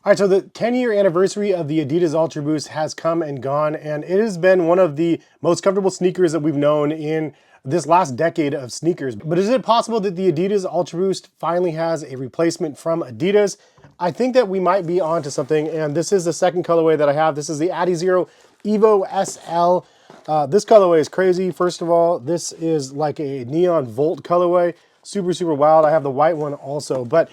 All right, so the 10-year anniversary of the Adidas Ultraboost has come and gone, and it has been one of the most comfortable sneakers that we've known in this last decade of sneakers. But is it possible that the Adidas Ultraboost finally has a replacement from Adidas? I think that we might be onto something, and this is the second colorway that I have. This is the Adizero Evo SL. This colorway is crazy. First of all, this is like a neon volt colorway. Super, super wild. I have the white one also, but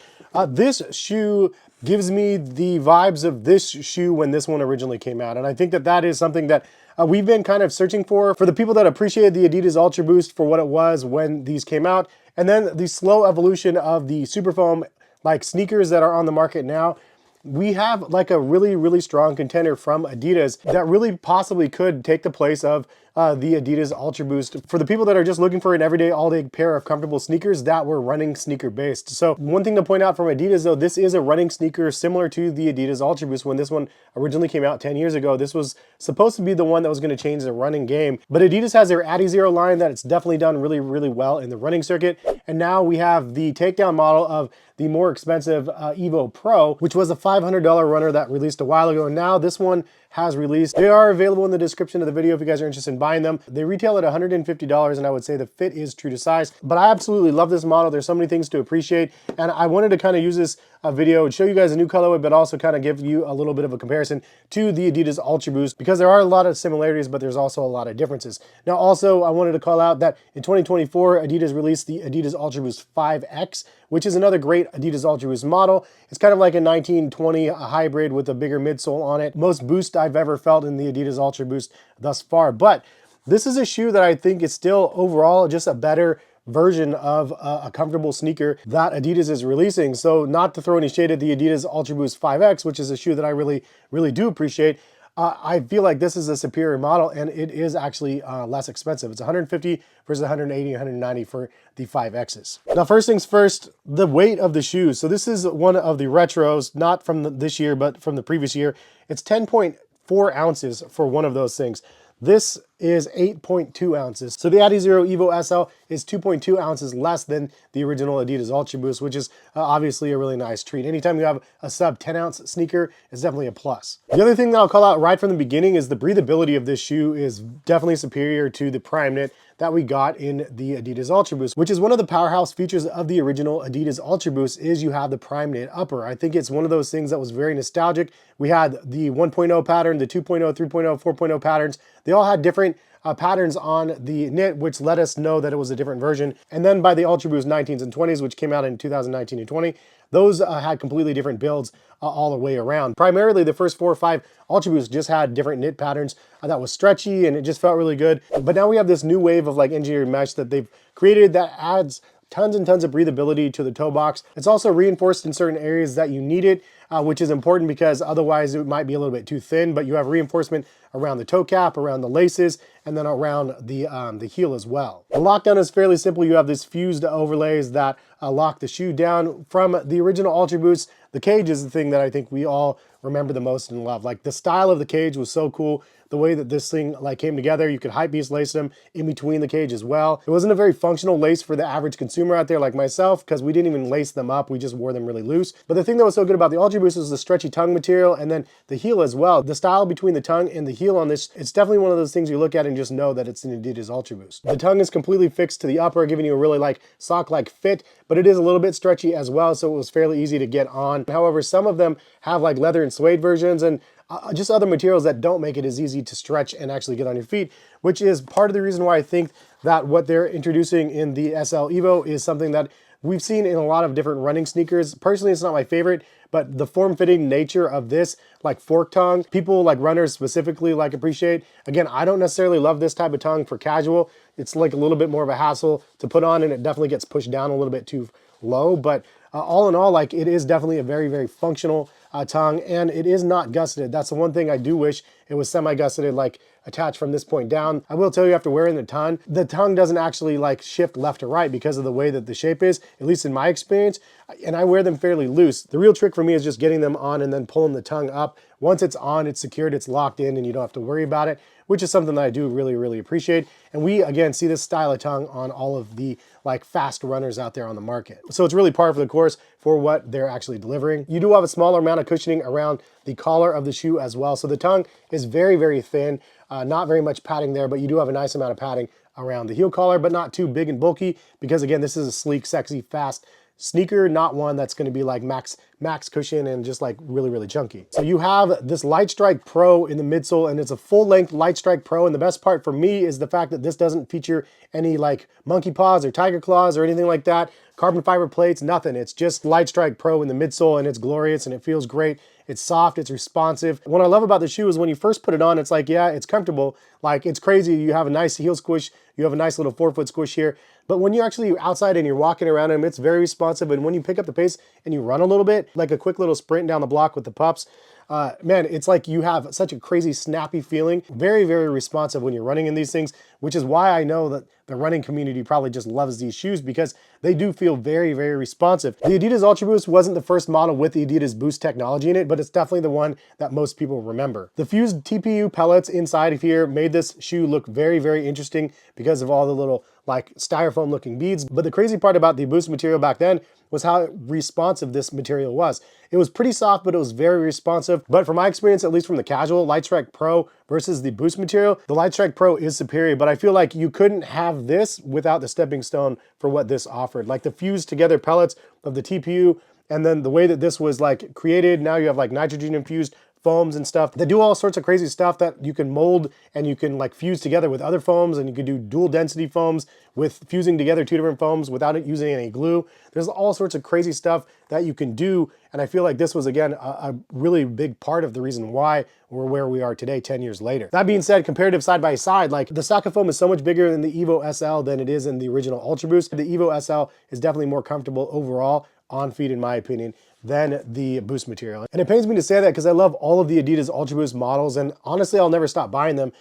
this shoe gives me the vibes of this shoe when this one originally came out. And I think that that is something that we've been kind of searching for the people that appreciated the Adidas Ultraboost for what it was when these came out. And then the slow evolution of the Superfoam like sneakers that are on the market now. We have like a really, really strong contender from Adidas that really possibly could take the place of the Adidas Ultraboost for the people that are just looking for an everyday, all-day pair of comfortable sneakers that were running sneaker based. So one thing to point out from Adidas though, this is a running sneaker similar to the Adidas Ultraboost. When this one originally came out 10 years ago, this was supposed to be the one that was going to change the running game. But Adidas has their Adizero line that it's definitely done really, really well in the running circuit. And now we have the takedown model of the more expensive Evo Pro, which was a $500 runner that released a while ago. And now this one has released. They are available in the description of the video if you guys are interested in buying them. They retail at $150, and I would say the fit is true to size. But I absolutely love this model. There's so many things to appreciate, and I wanted to kind of use this video and show you guys a new colorway, but also kind of give you a little bit of a comparison to the Adidas Ultraboost, because there are a lot of similarities, but there's also a lot of differences. Now, also, I wanted to call out that in 2024, Adidas released the Adidas Ultraboost 5X, which is another great Adidas Ultraboost model. It's kind of like a 1920 hybrid with a bigger midsole on it. Most boost I've ever felt in the Adidas Ultraboost thus far. But this is a shoe that I think is still overall just a better version of a comfortable sneaker that Adidas is releasing. So not to throw any shade at the Adidas Ultraboost 5X, which is a shoe that I really, really do appreciate. I feel like this is a superior model, and it is actually less expensive. It's 150 versus 180, 190 for the 5Xs. Now, first things first, the weight of the shoes. So this is one of the retros, not from this year, but from the previous year. It's 10.4 ounces for one of those things. This is 8.2 ounces. So the Adizero Evo SL is 2.2 ounces less than the original Adidas Ultraboost, which is obviously a really nice treat. Anytime you have a sub 10 ounce sneaker, it's definitely a plus. The other thing that I'll call out right from the beginning is the breathability of this shoe is definitely superior to the Prime Knit that we got in the Adidas Ultraboost, which is one of the powerhouse features of the original Adidas Ultraboost is you have the Prime Knit upper. I think it's one of those things that was very nostalgic. We had the 1.0 pattern, the 2.0, 3.0, 4.0 patterns. They all had different patterns on the knit, which let us know that it was a different version. And then by the Ultraboost 19s and 20s, which came out in 2019 and 20, those had completely different builds all the way around. Primarily, the first 4 or 5 Ultraboosts just had different knit patterns that was stretchy, and it just felt really good. But now we have this new wave of like engineered mesh that they've created that adds tons and tons of breathability to the toe box. It's also reinforced in certain areas that you need it, which is important because otherwise it might be a little bit too thin, but you have reinforcement around the toe cap, around the laces, and then around the heel as well. The lockdown is fairly simple. You have this fused overlays that lock the shoe down. From the original Ultraboost, the cage is the thing that I think we all remember the most and love. Like the style of the cage was so cool. The way that this thing like came together, you could hype beast lace them in between the cage as well. It wasn't a very functional lace for the average consumer out there like myself, because we didn't even lace them up. We just wore them really loose. But the thing that was so good about the Ultraboost was the stretchy tongue material, and then the heel as well. The style between the tongue and the heel on this, it's definitely one of those things you look at and just know that it's an Adidas Ultraboost. The tongue is completely fixed to the upper, giving you a really like sock-like fit, but it is a little bit stretchy as well, so it was fairly easy to get on. However, some of them have like leather and suede versions, and just other materials that don't make it as easy to stretch and actually get on your feet, which is part of the reason why I think that what they're introducing in the SL Evo is something that we've seen in a lot of different running sneakers. Personally, it's not my favorite, but the form-fitting nature of this, like fork tongue, people like runners specifically like appreciate. Again, I don't necessarily love this type of tongue for casual. It's like a little bit more of a hassle to put on, and it definitely gets pushed down a little bit too low, but all in all, like it is definitely a very, very functional tongue, and it is not gusseted. That's the one thing I do wish it was semi-gusseted, like attached from this point down. I will tell you, after wearing the tongue doesn't actually like shift left to right because of the way that the shape is, at least in my experience, and I wear them fairly loose. The real trick for me is just getting them on and then pulling the tongue up. Once it's on, it's secured, it's locked in, and you don't have to worry about it, which is something that I do really, really appreciate. And we, again, see this style of tongue on all of the like fast runners out there on the market. So it's really par for the course for what they're actually delivering. You do have a smaller amount of cushioning around the collar of the shoe as well. So the tongue is very, very thin, not very much padding there, but you do have a nice amount of padding around the heel collar, but not too big and bulky, because again, this is a sleek, sexy, fast sneaker, not one that's going to be like max cushion and just like really, really chunky. So you have this Light Strike Pro in the midsole, and it's a full length Light Strike Pro. And the best part for me is the fact that this doesn't feature any like monkey paws or tiger claws or anything like that, carbon fiber plates, nothing. It's just Light Strike Pro in the midsole, and it's glorious and it feels great. It's soft, it's responsive. What I love about the shoe is when you first put it on, it's like, yeah, it's comfortable. Like, it's crazy. You have a nice heel squish. You have a nice little forefoot squish here. But when you're actually outside and you're walking around them, it's very responsive. And when you pick up the pace and you run a little bit, like a quick little sprint down the block with the pups, man, it's like you have such a crazy snappy feeling. Very, very responsive when you're running in these things, which is why I know that the running community probably just loves these shoes, because they do feel very, very responsive. The Adidas Ultraboost wasn't the first model with the Adidas Boost technology in it, but it's definitely the one that most people remember. The fused TPU pellets inside of here made this shoe look very, very interesting because of all the little like styrofoam looking beads. But the crazy part about the Boost material back then was how responsive this material was. It was pretty soft, but it was very responsive. But from my experience, at least from the casual Light Strike Pro versus the Boost material, the Light Strike Pro is superior, but I feel like you couldn't have this without the stepping stone for what this offered. Like the fused together pellets of the TPU, and then the way that this was like created, now you have like nitrogen infused foams and stuff that do all sorts of crazy stuff that you can mold and you can like fuse together with other foams, and you can do dual density foams with fusing together two different foams without it using any glue. There's all sorts of crazy stuff that you can do, and I feel like this was, again, a really big part of the reason why we're where we are today 10 years later. That being said, comparative side by side, like the socket foam is so much bigger in the Evo SL than it is in the original Ultraboost. The Evo SL is definitely more comfortable overall on feet, in my opinion, than the Boost material. And it pains me to say that because I love all of the Adidas Ultraboost models, and honestly, I'll never stop buying them.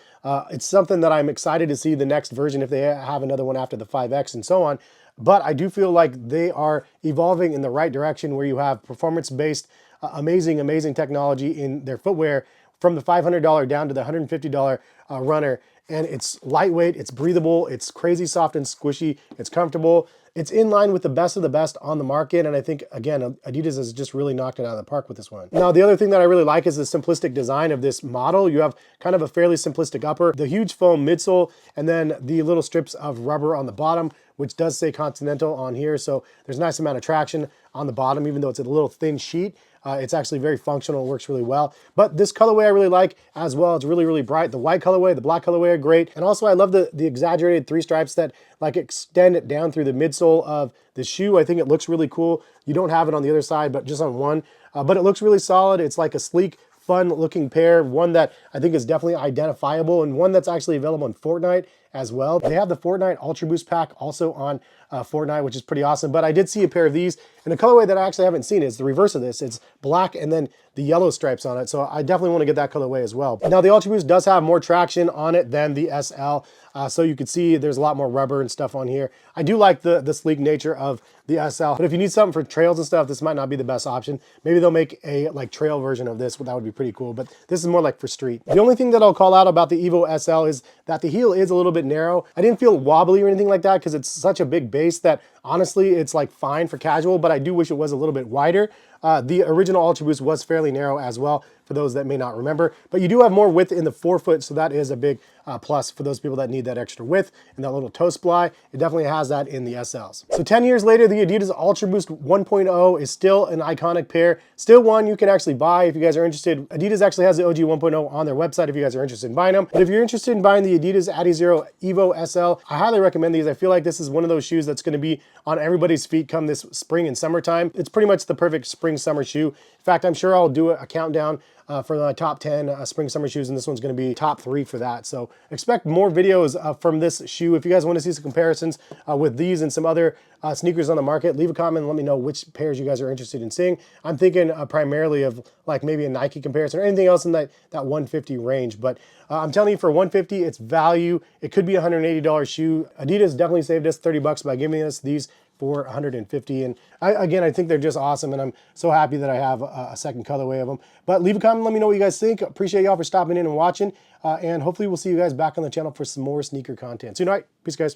It's something that I'm excited to see the next version, if they have another one after the 5X and so on. But I do feel like they are evolving in the right direction, where you have performance-based, amazing, amazing technology in their footwear, from the $500 down to the $150 runner. And it's lightweight, it's breathable, it's crazy soft and squishy, it's comfortable. It's in line with the best of the best on the market, and I think, again, Adidas has just really knocked it out of the park with this one. Now, the other thing that I really like is the simplistic design of this model. You have kind of a fairly simplistic upper, the huge foam midsole, and then the little strips of rubber on the bottom, which does say Continental on here, so there's a nice amount of traction on the bottom, even though it's a little thin sheet. It's actually very functional, it works really well. But this colorway I really like as well. It's really, really bright. The white colorway, the black colorway are great. And also I love the exaggerated three stripes that like extend it down through the midsole of the shoe. I think it looks really cool. You don't have it on the other side, but just on one. But it looks really solid. It's like a sleek, fun looking pair, one that I think is definitely identifiable, and one that's actually available on Fortnite as well. They have the Fortnite Ultraboost pack also on Fortnite, which is pretty awesome. But I did see a pair of these in a colorway that I actually haven't seen. It's the reverse of this. It's black and then the yellow stripes on it. So I definitely want to get that colorway as well. Now the Ultraboost does have more traction on it than the SL. So you can see there's a lot more rubber and stuff on here. I do like the sleek nature of the SL, but if you need something for trails and stuff, this might not be the best option. Maybe they'll make a like trail version of this. That would be pretty cool, but this is more like for street. The only thing that I'll call out about the Evo SL is that the heel is a little bit narrow. I didn't feel wobbly or anything like that because it's such a big base that honestly it's like fine for casual, but I do wish it was a little bit wider. The original Ultraboost was fairly narrow as well, for those that may not remember, but you do have more width in the forefoot, so that is a big plus for those people that need that extra width and that little toe supply. It definitely has that in the SLs. So 10 years later, the Adidas Ultraboost 1.0 is still an iconic pair, still one you can actually buy if you guys are interested. Adidas actually has the OG 1.0 on their website if you guys are interested in buying them. But if you're interested in buying the Adidas Adizero Evo SL, I highly recommend these. I feel like this is one of those shoes that's going to be on everybody's feet come this spring and summertime. It's pretty much the perfect spring spring summer shoe. In fact, I'm sure I'll do a countdown for the top 10 spring summer shoes, and this one's going to be top 3 for that. So expect more videos from this shoe. If you guys want to see some comparisons with these and some other sneakers on the market, leave a comment and let me know which pairs you guys are interested in seeing. I'm thinking primarily of like maybe a Nike comparison or anything else in that 150 range. But I'm telling you, for 150, it's value. It could be a $180 shoe. Adidas definitely saved us 30 bucks by giving us these for 150. And again, I think they're just awesome, and I'm so happy that I have a second colorway of them. But leave a comment, let me know what you guys think. Appreciate y'all for stopping in and watching, and hopefully we'll see you guys back on the channel for some more sneaker content soon. All right, peace guys.